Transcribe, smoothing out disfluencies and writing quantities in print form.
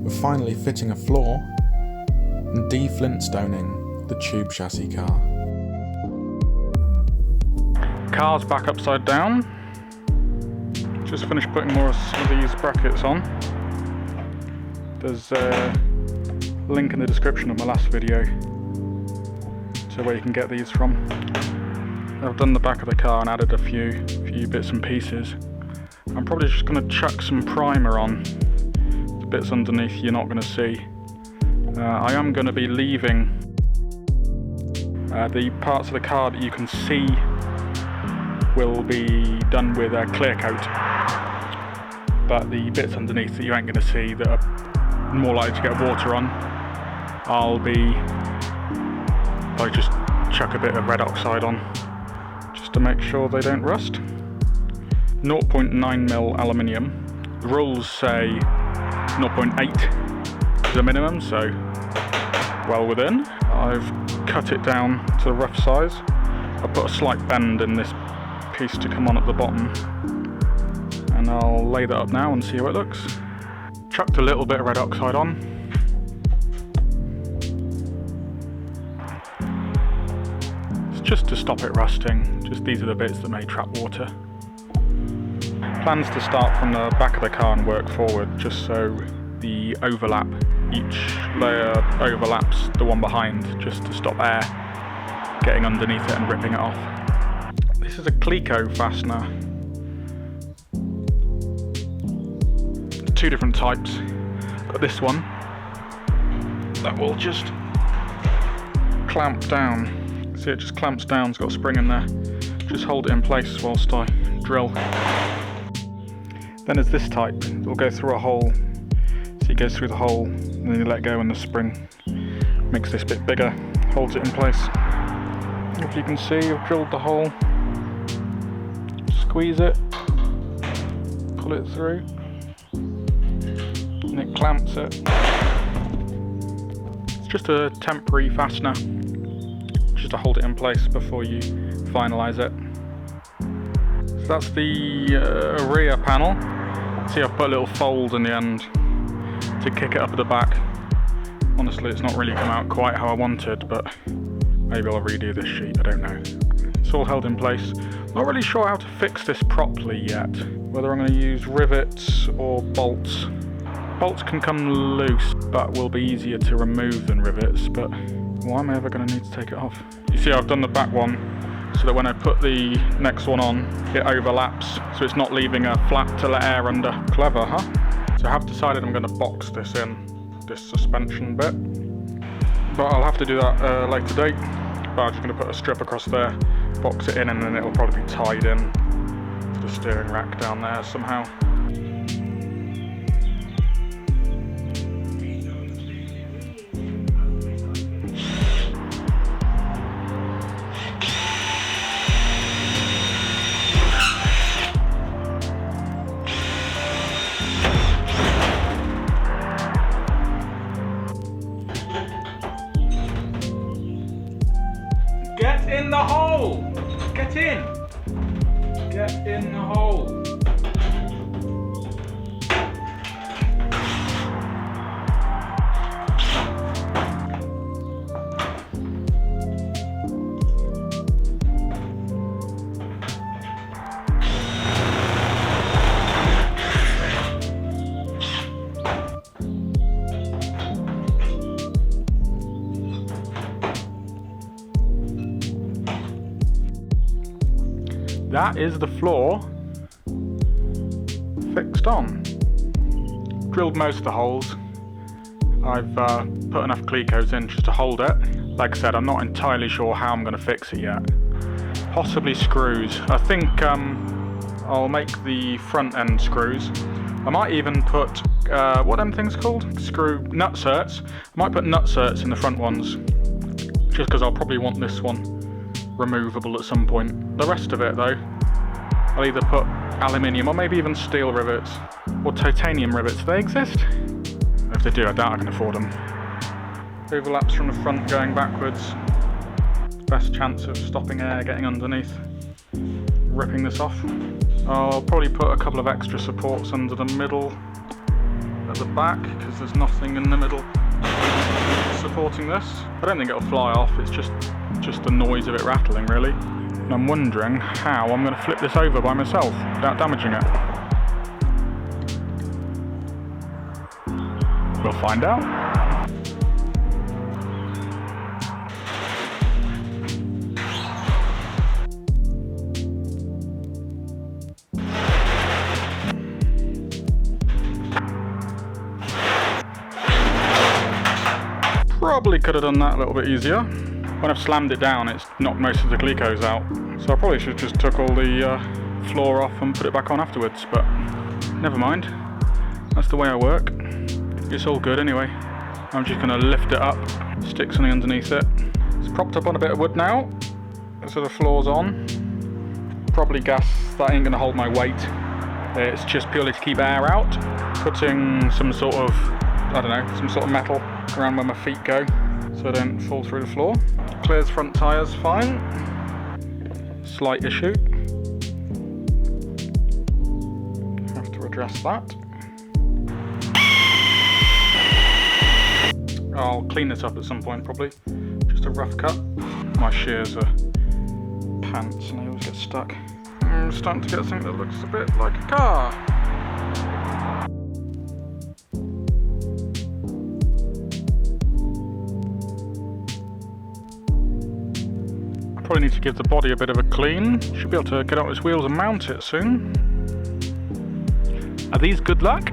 We're finally fitting a floor and de-flintstoning the tube chassis car. Car's back upside down. Just finished putting more of these brackets on. There's a link in the description of my last video to where you can get these from. I've done the back of the car and added a few bits and pieces. I'm probably just going to chuck some primer on the bits underneath you're not going to see. I am going to be leaving the parts of the car that you can see will be done with a clear coat, but the bits underneath that you ain't going to see that are more likely to get water on, I'll just chuck a bit of red oxide on just to make sure they don't rust. 0.9mm aluminium. The rules say 0.8 is a minimum, so well within. I've cut it down to the rough size. I put a slight bend in this piece to come on at the bottom, and I'll lay that up now and see how it looks. Chucked a little bit of red oxide on. It's just to stop it rusting. Just these are the bits that may trap water. Plans to start from the back of the car and work forward, just so the overlap, each layer overlaps the one behind, just to stop air getting underneath it and ripping it off. This is a Clico fastener. Two different types. Got this one that will just clamp down. See, it just clamps down, it's got a spring in there. Just hold it in place whilst I drill. Then there's this type, it'll go through a hole. So it goes through the hole, and then you let go and the spring makes this bit bigger, holds it in place. If you can see, I've drilled the hole, squeeze it, pull it through, and it clamps it. It's just a temporary fastener, just to hold it in place before you finalise it. So that's the rear panel. See, I've put a little fold in the end to kick it up at the back. Honestly, it's not really come out quite how I wanted, but maybe I'll redo this sheet, I don't know. It's all held in place. Not really sure how to fix this properly yet, whether I'm going to use rivets or bolts. Bolts can come loose, but will be easier to remove than rivets, but why am I ever going to need to take it off? You see, I've done the back one, so that when I put the next one on, it overlaps, so it's not leaving a flap to let air under. Clever, huh? So I have decided I'm going to box this in, this suspension bit. But I'll have to do that later date. But I'm just going to put a strip across there, box it in, and then it'll probably be tied in to the steering rack down there somehow. Get in the hole! Get in! Get in the hole! That is the floor fixed on. Drilled most of the holes. I've put enough Clicos in just to hold it. Like I said, I'm not entirely sure how I'm going to fix it yet. Possibly screws. I think I'll make the front end screws. I might even put, what are them things called? Nutserts. I might put nutserts in the front ones. Just because I'll probably want this one removable at some point. The rest of it though, I'll either put aluminium or maybe even steel rivets or titanium rivets. Do they exist? If they do, I doubt I can afford them. Overlaps from the front going backwards. Best chance of stopping air getting underneath, ripping this off. I'll probably put a couple of extra supports under the middle at the back because there's nothing in the middle supporting this. I don't think it'll fly off, it's just the noise of it rattling really. And I'm wondering how I'm going to flip this over by myself without damaging it. We'll find out. Probably could have done that a little bit easier. When I've slammed it down, it's knocked most of the glycos out. So I probably should have just took all the floor off and put it back on afterwards, but never mind. That's the way I work. It's all good anyway. I'm just gonna lift it up, stick something underneath it. It's propped up on a bit of wood now, so the floor's on. Probably gas, that ain't gonna hold my weight. It's just purely to keep air out. Putting some sort of, I don't know, some sort of metal around where my feet go so I don't fall through the floor. Clears front tyres fine. Slight issue. Have to address that. I'll clean this up at some point probably. Just a rough cut. My shears are pants and they always get stuck. I'm starting to get something that looks a bit like a car. Probably need to give the body a bit of a clean. Should be able to get out its wheels and mount it soon. Are these good luck?